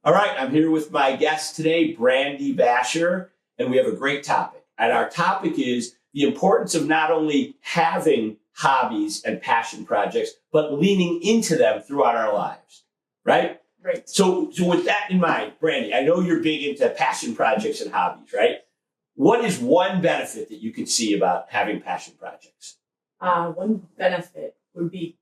All right, I'm here with my guest today, Brandy Basher, and we have a great topic. And our topic is the importance of not only having hobbies and passion projects, but leaning into them throughout our lives, right? Right. So with that in mind, Brandy, I know you're big into passion projects and hobbies, right? What is one benefit that you can see about having passion projects? One benefit would be...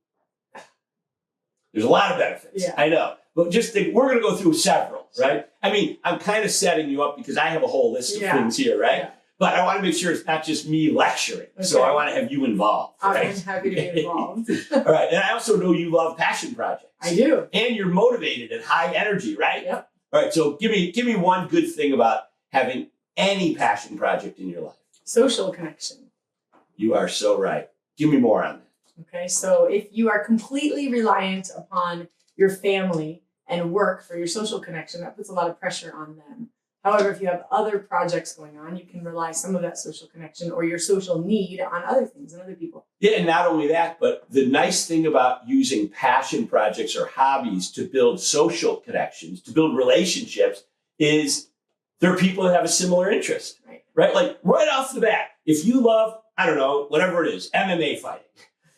There's a lot of benefits, Yeah. I know. But just think, we're going to go through several, right? I mean, I'm kind of setting you up because I have a whole list of things here, right? Yeah. But I want to make sure it's not just me lecturing. Okay. So I want to have you involved. Right? I'm happy to be involved. All right. And I also know you love passion projects. I do. And you're motivated and high energy, right? Yep. All right. So give me one good thing about having any passion project in your life. Social connection. You are so right. Give me more on that. Okay. So if you are completely reliant upon your family and work for your social connection, that puts a lot of pressure on them. However, if you have other projects going on, you can rely some of that social connection or your social need on other things and other people. Yeah, and not only that, but the nice thing about using passion projects or hobbies to build social connections, to build relationships, is there are people that have a similar interest, right? Like right off the bat, if you love, I don't know, whatever it is, MMA fighting.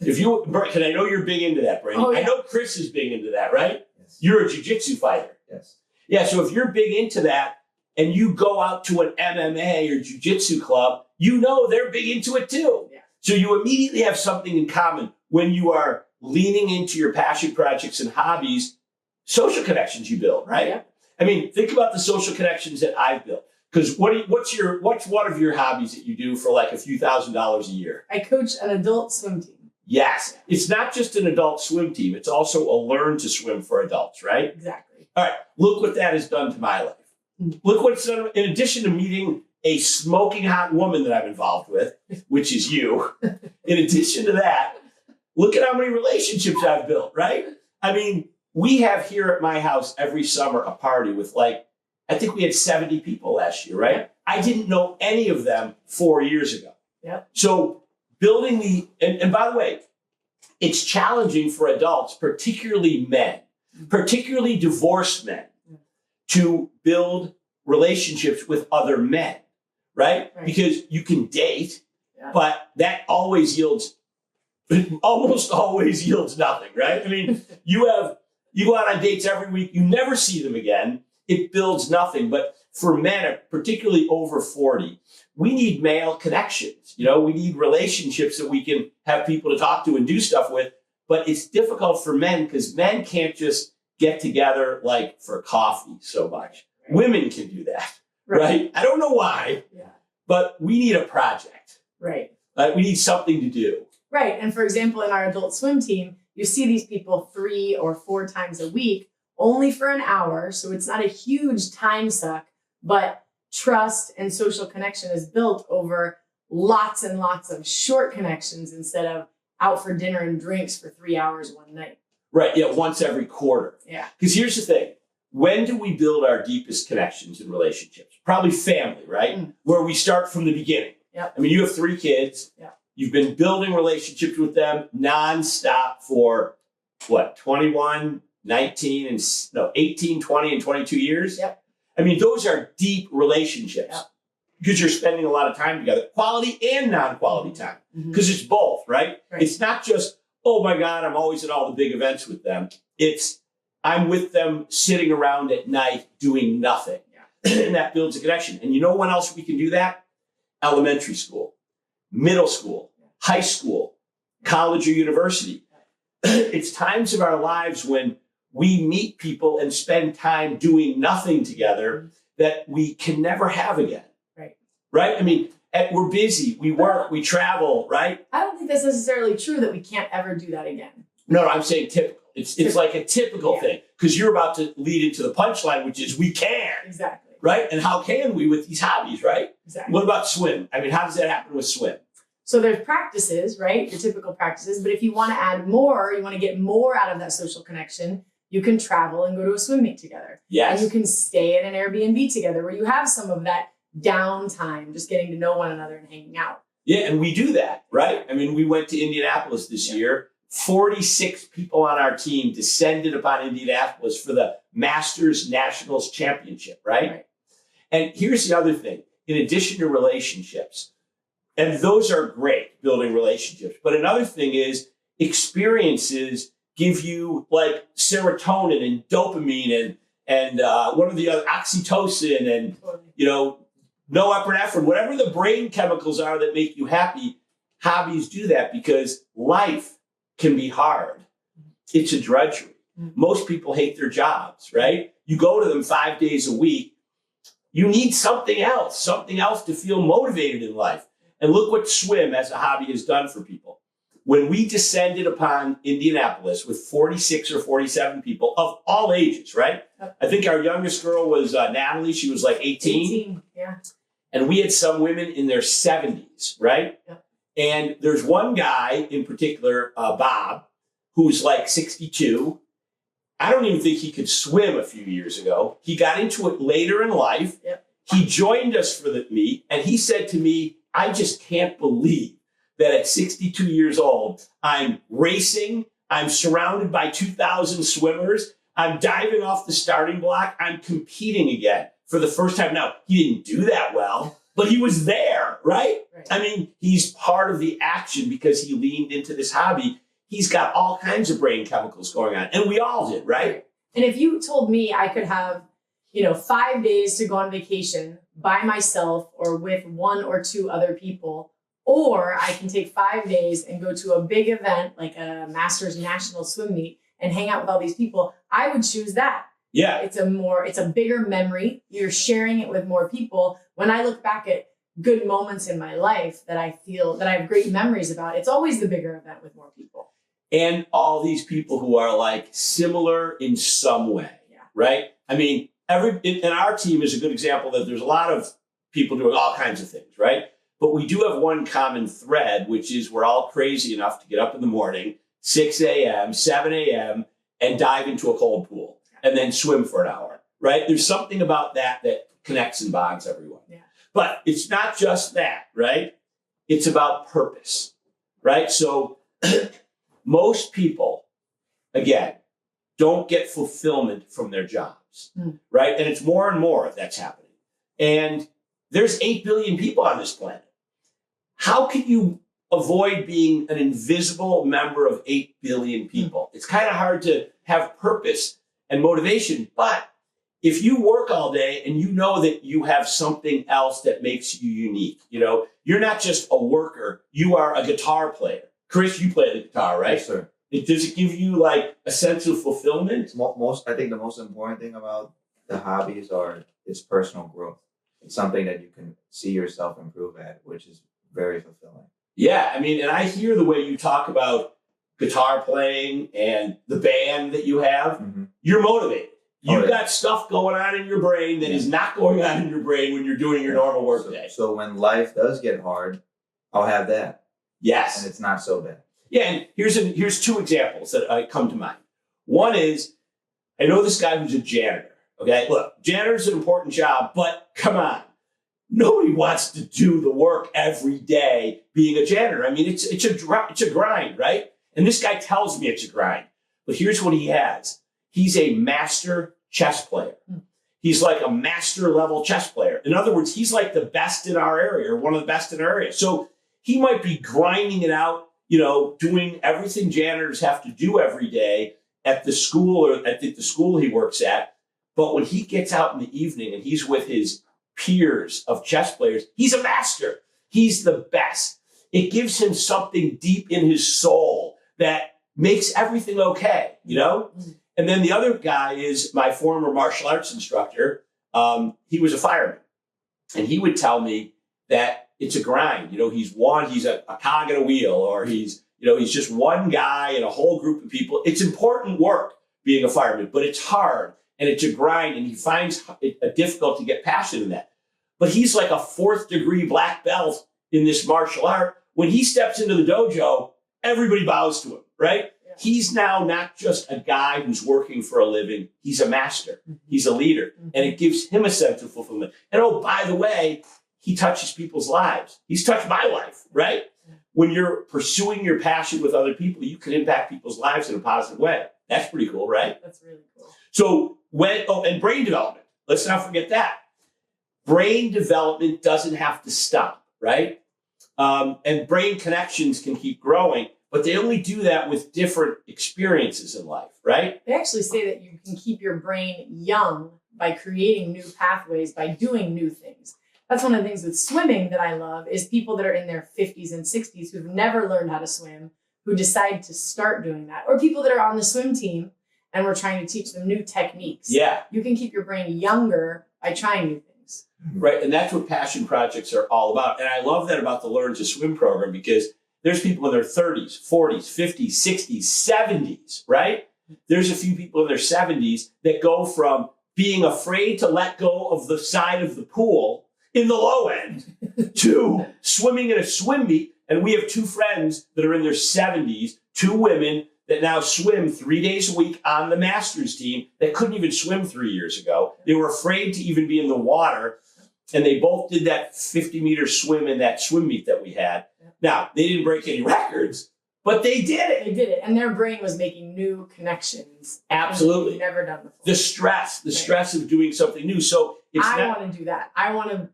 If you, because I know you're big into that, Brandon. Oh, yeah. I know Chris is big into that, right? Yes. You're a jiu-jitsu fighter. Yes. Yeah, so if you're big into that and you go out to an MMA or jiu-jitsu club, you know they're big into it too. Yeah. So you immediately have something in common when you are leaning into your passion projects and hobbies, social connections you build, right? Yeah. I mean, think about the social connections that I've built. Because what's one of your hobbies that you do for like a few $1,000s a year? I coach an adult swim team. Yes. It's not just an adult swim team. It's also a learn to swim for adults, right? Exactly. All right. Look what that has done to my life. Look what it's done. In addition to meeting a smoking hot woman that I'm involved with, which is you. In addition to that, look at how many relationships I've built, right? I mean, we have here at my house every summer a party with I think we had 70 people last year, right? I didn't know any of them 4 years ago. Yep. So building and by the way, it's challenging for adults, particularly men, particularly divorced men, to build relationships with other men, right? Because you can date, but that almost always yields nothing, right? I mean, you go out on dates every week, you never see them again. It builds nothing. But for men, particularly over 40, we need male connections. We need relationships that we can have people to talk to and do stuff with. But it's difficult for men because men can't just get together like for coffee so much. Women can do that, right? I don't know why, but we need a project. Right. We need something to do. Right. And for example, in our adult swim team, you see these people 3 or 4 times a week, only for an hour. So it's not a huge time suck, but trust and social connection is built over lots and lots of short connections instead of out for dinner and drinks for 3 hours one night. Right. Yeah. Once every quarter. Yeah. Because here's the thing. When do we build our deepest connections and relationships? Probably family, right? Where we start from the beginning. Yep. I mean, you have 3 kids. Yeah. You've been building relationships with them nonstop for what, 21, 19, and 18, 20, and 22 years? Yep. I mean, those are deep relationships because you're spending a lot of time together, quality and non-quality time, because it's both, right? It's not just, oh my God, I'm always at all the big events with them. It's, I'm with them sitting around at night doing nothing. And that builds a connection. And you know when else we can do that? Elementary school, middle school, high school, college or university. It's times of our lives when we meet people and spend time doing nothing together that we can never have again. Right? I mean, we're busy, we work, we travel, right? I don't think that's necessarily true that we can't ever do that again. No, I'm saying typical. It's like a typical thing because you're about to lead into the punchline, which is we can. Exactly. Right? And how can we with these hobbies, right? Exactly. What about swim? I mean, how does that happen with swim? So there's practices, right? Your typical practices. But if you want to add more, you want to get more out of that social connection, you can travel and go to a swim meet together. Yes. And you can stay at an Airbnb together where you have some of that downtime, just getting to know one another and hanging out. Yeah, and we do that, right? I mean, we went to Indianapolis this year. 46 people on our team descended upon Indianapolis for the Masters Nationals Championship, right? And here's the other thing. In addition to relationships, and those are great, building relationships, but another thing is experiences give you like serotonin and dopamine and what are the other, oxytocin and, norepinephrine, whatever the brain chemicals are that make you happy. Hobbies do that because life can be hard. It's a drudgery. Most people hate their jobs, right? You go to them 5 days a week. You need something else to feel motivated in life. And look what swim as a hobby has done for people. When we descended upon Indianapolis with 46 or 47 people of all ages, right? I think our youngest girl was Natalie. She was like 18. Yeah. And we had some women in their 70s, right? Yeah. And there's one guy in particular, Bob, who's like 62. I don't even think he could swim a few years ago. He got into it later in life. Yep. He joined us for the meet, and he said to me, I just can't believe that at 62 years old, I'm racing, I'm surrounded by 2,000 swimmers, I'm diving off the starting block, I'm competing again for the first time. Now, he didn't do that well, but he was there, right? I mean, he's part of the action because he leaned into this hobby. He's got all kinds of brain chemicals going on, and we all did, right? And if you told me I could have, 5 days to go on vacation by myself or with one or two other people, or I can take 5 days and go to a big event like a Masters National Swim Meet and hang out with all these people, I would choose that. Yeah. It's a bigger memory. You're sharing it with more people. When I look back at good moments in my life that I feel that I have great memories about, it's always the bigger event with more people. And all these people who are like similar in some way, right? I mean, and our team is a good example that there's a lot of people doing all kinds of things, right? But we do have one common thread, which is we're all crazy enough to get up in the morning, 6 a.m., 7 a.m., and dive into a cold pool and then swim for an hour, right? There's something about that connects and bonds everyone. Yeah. But it's not just that, right? It's about purpose, right? So most people, again, don't get fulfillment from their jobs, right? And it's more and more that's happening. And there's 8 billion people on this planet. How can you avoid being an invisible member of 8 billion people? It's kind of hard to have purpose and motivation, but if you work all day and you know that you have something else that makes you unique, you're not just a worker, you are a guitar player. Chris, you play the guitar, right? Yes, sir. Does it give you like a sense of fulfillment? I think the most important thing about the hobbies is personal growth. It's something that you can see yourself improve at, which is very fulfilling. Yeah, I mean, and I hear the way you talk about guitar playing and the band that you have. You're motivated. You've got stuff going on in your brain that is not going on in your brain when you're doing your normal work day. So when life does get hard, I'll have that. Yes. And it's not so bad. Yeah, and here's two examples that come to mind. One is, I know this guy who's a janitor. Okay, look, janitor's an important job, but come on. Nobody wants to do the work every day being a janitor. I mean, it's a grind, right? And this guy tells me it's a grind. But here's what he has. He's a master chess player. He's like a master level chess player. In other words, he's like the best in our area, or one of the best in our area. So he might be grinding it out, doing everything janitors have to do every day at the school or at the school he works at. But when he gets out in the evening and he's with his peers of chess players, he's a master. He's the best. It gives him something deep in his soul that makes everything okay, And then the other guy is my former martial arts instructor. He was a fireman. And he would tell me that it's a grind. He's a cog in a wheel, or he's just one guy in a whole group of people. It's important work being a fireman, but it's hard and it's a grind, and he finds it difficult to get passion in that. But he's like a 4th degree black belt in this martial art. When he steps into the dojo, everybody bows to him, right? Yeah. He's now not just a guy who's working for a living. He's a master. He's a leader. And it gives him a sense of fulfillment. And oh, by the way, he touches people's lives. He's touched my life, right? When you're pursuing your passion with other people, you can impact people's lives in a positive way. That's pretty cool, right? That's really cool. So and brain development. Let's not forget that. Brain development doesn't have to stop, right? And brain connections can keep growing, but they only do that with different experiences in life, right? They actually say that you can keep your brain young by creating new pathways, by doing new things. That's one of the things with swimming that I love is people that are in their 50s and 60s who've never learned how to swim, who decide to start doing that. Or people that are on the swim team and we're trying to teach them new techniques. Yeah. You can keep your brain younger by trying new things. Right. And that's what passion projects are all about. And I love that about the Learn to Swim program because there's people in their 30s, 40s, 50s, 60s, 70s, right? There's a few people in their 70s that go from being afraid to let go of the side of the pool in the low end to swimming in a swim meet. And we have two friends that are in their 70s, two women that now swim 3 days a week on the Masters team that couldn't even swim 3 years ago. They were afraid to even be in the water. And they both did that 50-meter swim in that swim meet that we had. Now, they didn't break any records, but they did it. They did it. And their brain was making new connections. Absolutely. They've never done before. The stress of doing something new. So I want to do that. I want to,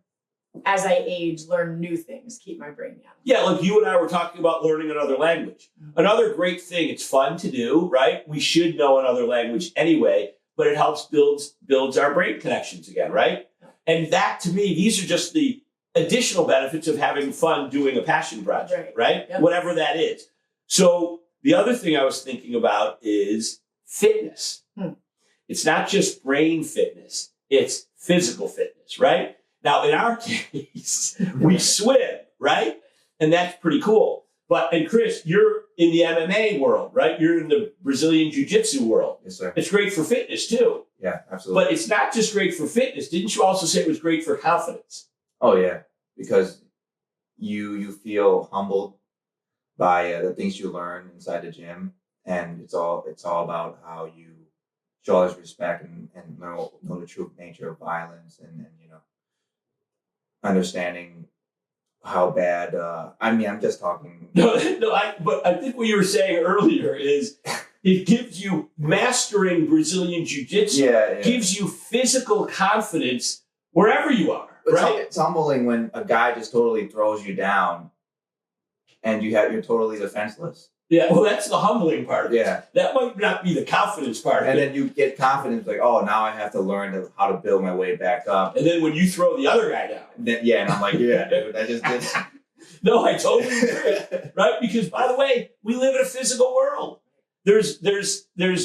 as I age, learn new things, keep my brain young. Yeah, like you and I were talking about learning another language. Another great thing, it's fun to do, right? We should know another language anyway, but it helps builds our brain connections again, right? And that, to me, these are just the additional benefits of having fun doing a passion project, right? Yep. Whatever that is. So the other thing I was thinking about is fitness. It's not just brain fitness, it's physical fitness, right? Now, in our case, we swim, right? And that's pretty cool. And Chris, you're in the MMA world, right? You're in the Brazilian Jiu-Jitsu world. Yes, sir. It's great for fitness too. Yeah, absolutely. But it's not just great for fitness. Didn't you also say it was great for confidence? Oh yeah, because you feel humbled by the things you learn inside the gym, and it's all about how you show others respect and know the true nature of violence and understanding how bad. I'm just talking. But I think what you were saying earlier is it gives you mastering Brazilian Jiu-Jitsu. Gives you physical confidence wherever you are. Right? It's humbling when a guy just totally throws you down, and you're totally defenseless. Yeah, well, that's the humbling part of it. Yeah, that might not be the confidence part. And then you get confidence, like, oh, now I have to learn how to build my way back up. And then when you throw the other guy down, and I'm like, yeah, dude, I just did. No, I totally agree. Right? Because by the way, we live in a physical world. There's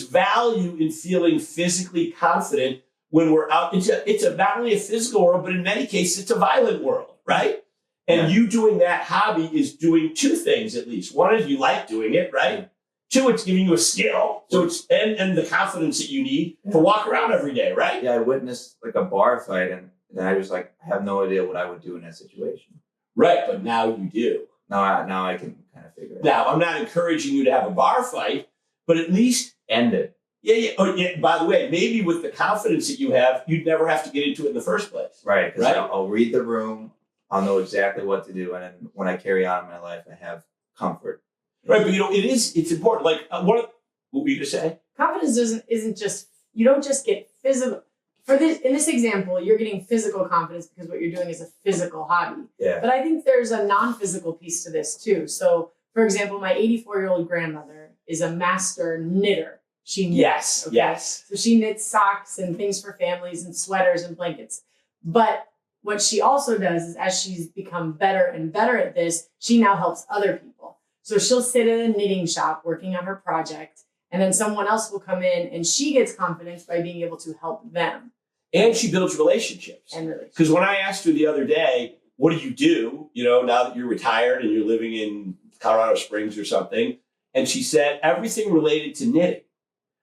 value in feeling physically confident when we're out. It's not only a physical world, but in many cases, it's a violent world, right? And you doing that hobby is doing two things at least. One is you like doing it, right? Two, it's giving you a skill. So it's and the confidence that you need to walk around every day, right? Yeah, I witnessed like a bar fight, and I was like, I have no idea what I would do in that situation. Right, but now you do. Now I can kind of figure it out. Now, I'm not encouraging you to have a bar fight, but at least end it. Yeah. Oh, yeah. By the way, maybe with the confidence that you have, you'd never have to get into it in the first place. Right, because I'll read the room. I'll know exactly what to do, and then when I carry on in my life, I have comfort. Right, but it's important. Like, what were you to say? Confidence isn't just, you don't just get physical. In this example, you're getting physical confidence because what you're doing is a physical hobby. Yeah. But I think there's a non-physical piece to this too. So, for example, my 84-year-old grandmother is a master knitter. She knits. Yes. So she knits socks and things for families and sweaters and blankets. But what she also does is, as she's become better and better at this, she now helps other people. So she'll sit in a knitting shop working on her project, and then someone else will come in and she gets confidence by being able to help them. And she builds relationships. Because when I asked her the other day, what do you do, now that you're retired and you're living in Colorado Springs or something? And she said, everything related to knitting,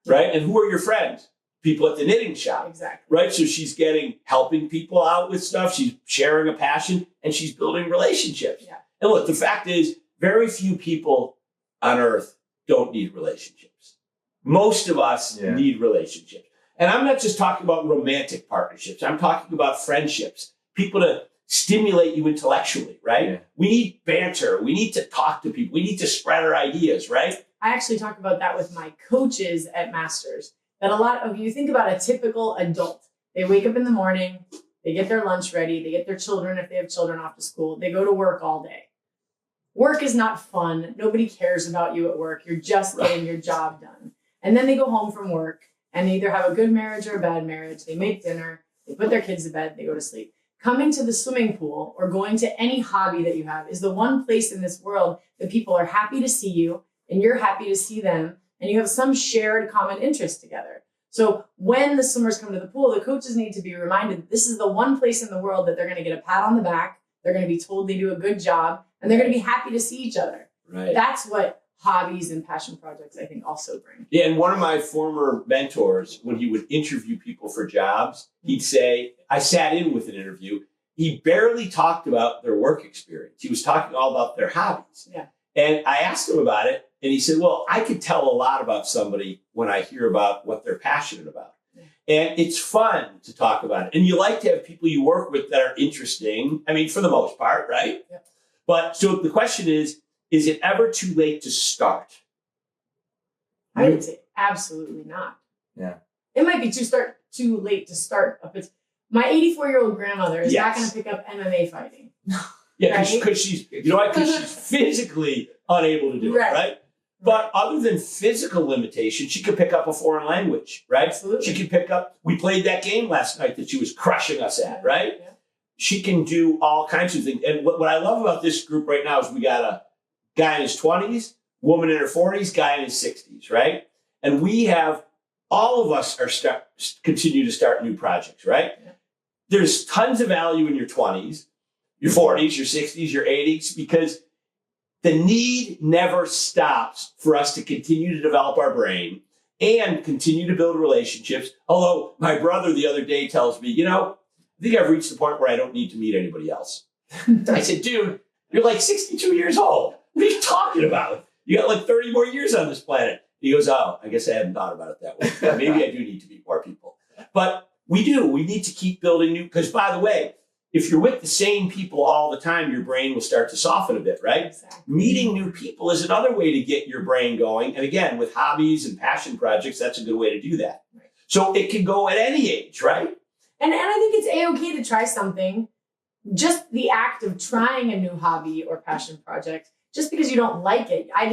right? And who are your friends? People at the knitting shop. Exactly. Right? So she's helping people out with stuff. She's sharing a passion and she's building relationships. Yeah. And look, the fact is, very few people on earth don't need relationships. Most of us need relationships. And I'm not just talking about romantic partnerships. I'm talking about friendships, people to stimulate you intellectually, right? Yeah. We need banter. We need to talk to people. We need to spread our ideas, right? I actually talk about that with my coaches at Masters. That a lot of you think about a typical adult. They wake up in the morning, they get their lunch ready, they get their children, if they have children, off to school, they go to work all day. Work is not fun. Nobody cares about you at work. You're just getting your job done. And then they go home from work and they either have a good marriage or a bad marriage. They make dinner, they put their kids to bed, they go to sleep. Coming to the swimming pool or going to any hobby that you have is the one place in this world that people are happy to see you and you're happy to see them and you have some shared common interest together. So when the swimmers come to the pool, the coaches need to be reminded that this is the one place in the world that they're going to get a pat on the back, they're going to be told they do a good job, and they're going to be happy to see each other. Right. That's what hobbies and passion projects, I think, also bring. Yeah, and one of my former mentors, when he would interview people for jobs, he'd say, I sat in with an interview, he barely talked about their work experience. He was talking all about their hobbies. Yeah. And I asked him about it, and he said, well, I could tell a lot about somebody when I hear about what they're passionate about. Yeah. And it's fun to talk about it. And you like to have people you work with that are interesting. I mean, for the most part, right? Yeah. But so the question is it ever too late to start? I would say absolutely not. Yeah. It might be too late to start up. My 84-year-old grandmother is not going to pick up MMA fighting. Yeah, right? because she's physically unable to do it, right? But other than physical limitation, she could pick up a foreign language, right? Absolutely. She could pick up, we played that game last night that she was crushing us at, right? Yeah. She can do all kinds of things. And what I love about this group right now is we got a guy in his 20s, woman in her 40s, guy in his 60s, right? And we have, all of us are continue to start new projects, right? Yeah. There's tons of value in your 20s, your 40s, your 60s, your 80s, because the need never stops for us to continue to develop our brain and continue to build relationships. Although my brother the other day tells me, I think I've reached the point where I don't need to meet anybody else. I said, dude, you're like 62 years old. What are you talking about? You got like 30 more years on this planet. He goes, oh, I guess I hadn't thought about it that way. Maybe I do need to meet more people. But we do. We need to keep building new, because by the way, if you're with the same people all the time, your brain will start to soften a bit, right? Exactly. Meeting new people is another way to get your brain going. And again, with hobbies and passion projects, that's a good way to do that. Right. So it can go at any age, right? And I think it's A-okay to try something. Just the act of trying a new hobby or passion project, just because you don't like it. I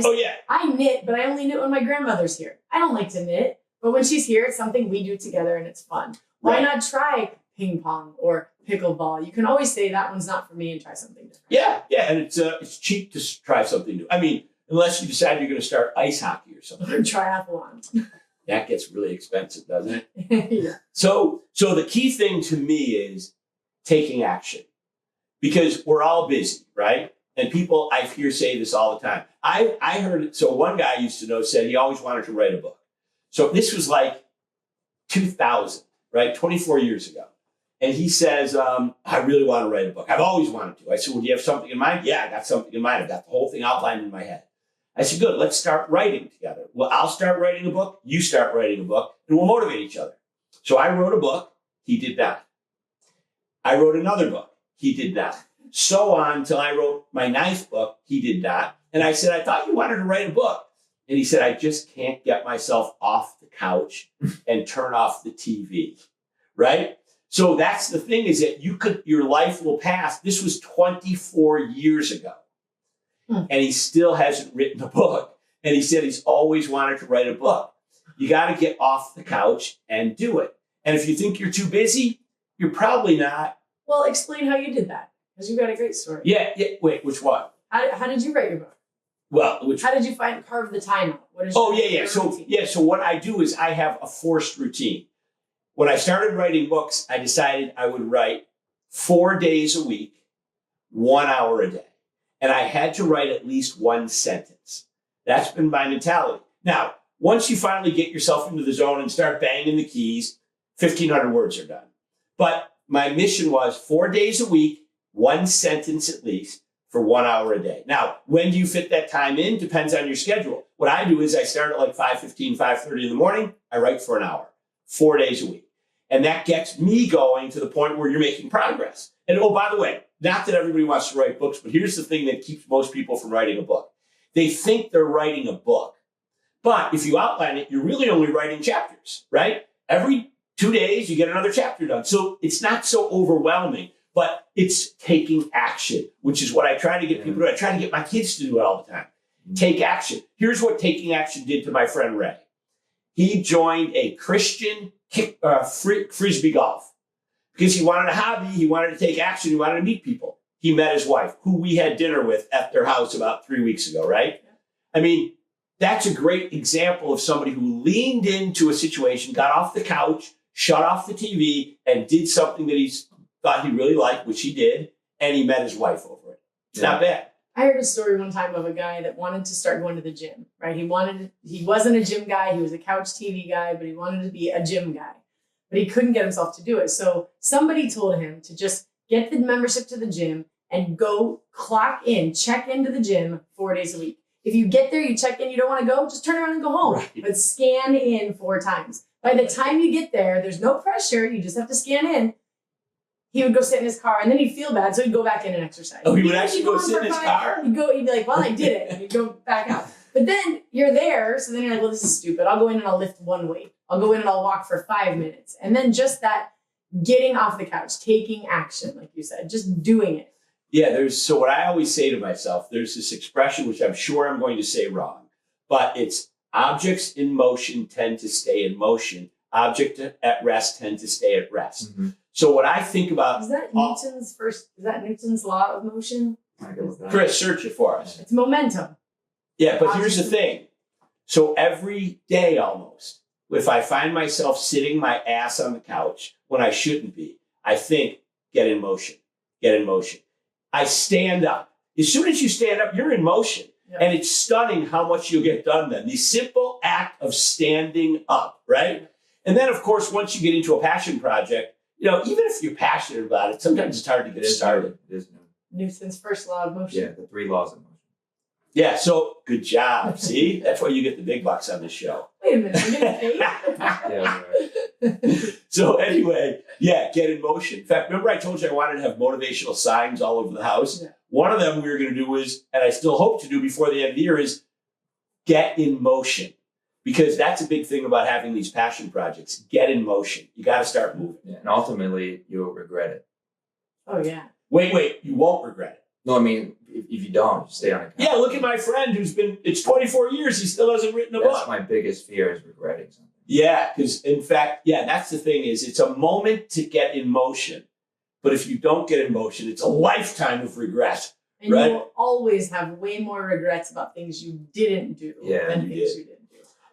knit, but I only knit when my grandmother's here. I don't like to knit, but when she's here, it's something we do together and it's fun. Why not try ping pong or pickleball? You can always say that one's not for me and try something different. Yeah, and it's cheap to try something new. I mean, unless you decide you're going to start ice hockey or something. Or triathlon. That gets really expensive, doesn't it? Yeah. So the key thing to me is taking action, because we're all busy, right? And people, I hear say this all the time. I heard it. So one guy I used to know said he always wanted to write a book. So this was like 2000, right? 24 years ago. And he says, I really want to write a book. I've always wanted to. I said, well, do you have something in mind? Yeah, I got something in mind. I've got the whole thing outlined in my head. I said, good, let's start writing together. Well, I'll start writing a book. You start writing a book, and we'll motivate each other. So I wrote a book. He did not. I wrote another book. He did not. So on until I wrote my 9th book. He did not. And I said, I thought you wanted to write a book. And he said, I just can't get myself off the couch and turn off the TV, right? So that's the thing, is that your life will pass. This was 24 years ago. And he still hasn't written a book. And he said he's always wanted to write a book. You got to get off the couch and do it. And if you think you're too busy, you're probably not. Well, explain how you did that, because you've got a great story. Yeah. Wait, which one? How did you write your book? Well, how did you carve the time out? What is So what I do is I have a forced routine. When I started writing books, I decided I would write 4 days a week, 1 hour a day. And I had to write at least one sentence. That's been my mentality. Now, once you finally get yourself into the zone and start banging the keys, 1,500 words are done. But my mission was 4 days a week, one sentence at least, for 1 hour a day. Now, when do you fit that time in? Depends on your schedule. What I do is I start at like 5:15, 5:30 in the morning. I write for an hour, 4 days a week. And that gets me going to the point where you're making progress. And oh, by the way, not that everybody wants to write books, but here's the thing that keeps most people from writing a book. They think they're writing a book But if you outline it, you're really only writing chapters, right? Every 2 days, you get another chapter done. So it's not so overwhelming, but it's taking action, which is what I try to get people to do. I try to get my kids to do it all the time. Take action. Here's what taking action did to my friend Ray. He joined a Christian frisbee golf because he wanted a hobby. He wanted to take action. He wanted to meet people. He met his wife, who we had dinner with at their house about 3 weeks ago, right? I mean, that's a great example of somebody who leaned into a situation, got off the couch, shut off the TV, and did something that he thought he really liked, which he did, and he met his wife over it. It's not bad. I heard a story one time of a guy that wanted to start going to the gym, right? He wasn't a gym guy. He was a couch TV guy, but he wanted to be a gym guy. But he couldn't get himself to do it. So somebody told him to just get the membership to the gym and go clock in, check into the gym 4 days a week. If you get there, you check in, you don't want to go, just turn around and go home. Right. But scan in 4 times. By the time you get there, there's no pressure. You just have to scan in. He would go sit in his car, and then he'd feel bad, so he'd go back in and exercise. Oh, he would actually go sit in his car? He'd be like, well, I did it. And he'd go back out. But then you're there, so then you're like, well, this is stupid. I'll go in and I'll lift one weight. I'll go in and I'll walk for 5 minutes. And then just that getting off the couch, taking action, like you said, just doing it. Yeah, so what I always say to myself, there's this expression, which I'm sure I'm going to say wrong, but it's objects in motion tend to stay in motion. Objects at rest tend to stay at rest. Mm-hmm. So what I think about... Is that Newton's law of motion? Chris, search it for us. It's momentum. Yeah, but here's the thing. So every day almost, if I find myself sitting my ass on the couch when I shouldn't be, I think, get in motion, get in motion. I stand up. As soon as you stand up, you're in motion. Yep. And it's stunning how much you'll get done then. The simple act of standing up, right? Yep. And then, of course, once you get into a passion project, even if you're passionate about it, sometimes it's hard to get started. Newton's first law of motion. Yeah, the 3 laws of motion. Yeah, so good job. See? That's why you get the big bucks on this show. Wait a minute, you're getting paid? Yeah, right. So anyway, get in motion. In fact, remember I told you I wanted to have motivational signs all over the house? Yeah. One of them we were going to do is, and I still hope to do before the end of the year, is get in motion. Because that's a big thing about having these passion projects. Get in motion. You got to start moving. Yeah, and ultimately, you'll regret it. Oh, yeah. Wait, you won't regret it. No, I mean, if you don't, you stay on it. Yeah, look at my friend it's 24 years, he still hasn't written a book. That's my biggest fear is regretting something. Yeah, because in fact, that's the thing is it's a moment to get in motion. But if you don't get in motion, it's a lifetime of regret. And you will always have way more regrets about things you didn't do than things you did.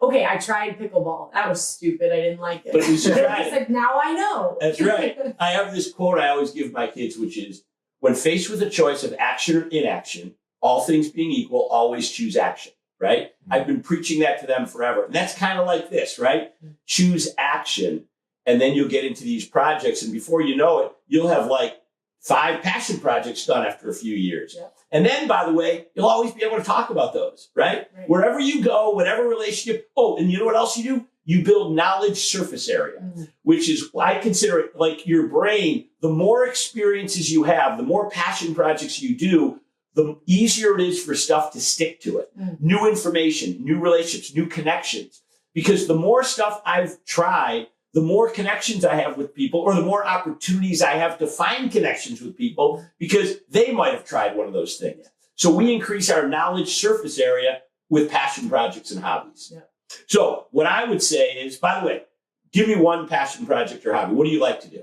Okay, I tried pickleball. That was stupid. I didn't like it. But at least you tried It's like, now I know. That's right. I have this quote I always give my kids, which is, when faced with a choice of action or inaction, all things being equal, always choose action, right? Mm-hmm. I've been preaching that to them forever. And that's kind of like this, right? Mm-hmm. Choose action, and then you'll get into these projects, and before you know it, you'll have like 5 passion projects done after a few years. Yep. And then, by the way, you'll always be able to talk about those, right? Wherever you go, whatever relationship. Oh, and you know what else you do? You build knowledge surface area, which is, I consider it like your brain. The more experiences you have, the more passion projects you do, the easier it is for stuff to stick to it. New information, new relationships, new connections. Because the more stuff I've tried, the more connections I have with people, or the more opportunities I have to find connections with people because they might have tried one of those things. So we increase our knowledge surface area with passion projects and hobbies. Yeah. So what I would say is, by the way, give me one passion project or hobby. What do you like to do?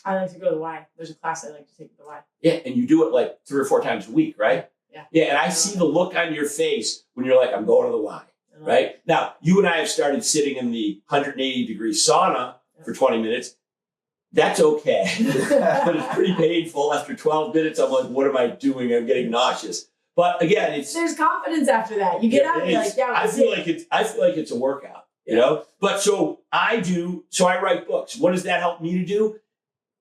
I like to go to the Y. There's a class I like to take at the Y. Yeah, and you do it like 3 or 4 times a week, right? Yeah. Yeah, and I see the look on your face when you're like, I'm going to the Y. Right? Now, you and I have started sitting in the 180-degree sauna for 20 minutes. That's okay. But it's pretty painful. After 12 minutes, I'm like, what am I doing? I'm getting nauseous. But again, there's confidence after that. You get out and you're like, I feel like it's a workout, you know? But so I write books. What does that help me to do?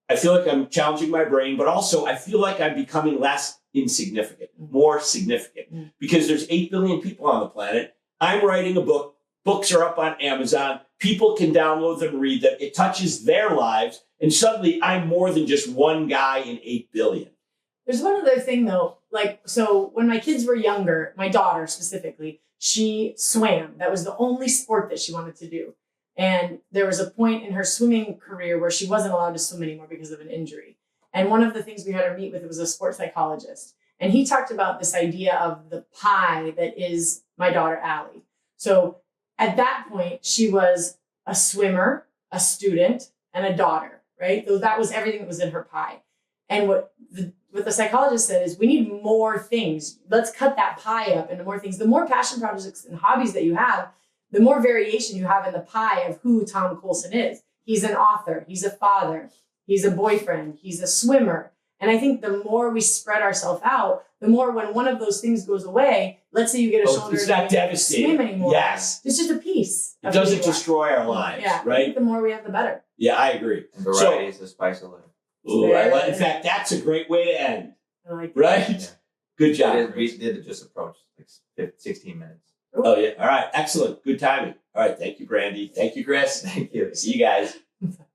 I feel like I'm challenging my brain, but also I feel like I'm becoming less insignificant, more significant. Because there's 8 billion people on the planet. I'm writing a book. Books are up on Amazon. People can download them and read them. It touches their lives. And suddenly I'm more than just one guy in 8 billion. There's one other thing though. So when my kids were younger, my daughter specifically, she swam. That was the only sport that she wanted to do. And there was a point in her swimming career where she wasn't allowed to swim anymore because of an injury. And one of the things we had her meet with was a sports psychologist. And he talked about this idea of the pie that is my daughter, Allie. So at that point, she was a swimmer, a student, and a daughter, right? So that was everything that was in her pie. And what the psychologist said is we need more things. Let's cut that pie up into more things. The more passion projects and hobbies that you have, the more variation you have in the pie of who Tom Coulson is. He's an author. He's a father. He's a boyfriend. He's a swimmer. And I think the more we spread ourselves out, the more when one of those things goes away, let's say you get a shoulder it's not and you can't devastating. swim anymore. Yes. It's just a piece. It of who doesn't you are. destroy our lives, Yeah, I right? think the more we have, the better. Yeah, I agree. And variety is the spice of life. In fact, that's a great way to end, I like right? Yeah. Good job. We did just approach 16 minutes. Oh, yeah. All right. Excellent. Good timing. All right. Thank you, Brandy. Thank you, Chris. Thank you. See you guys. that.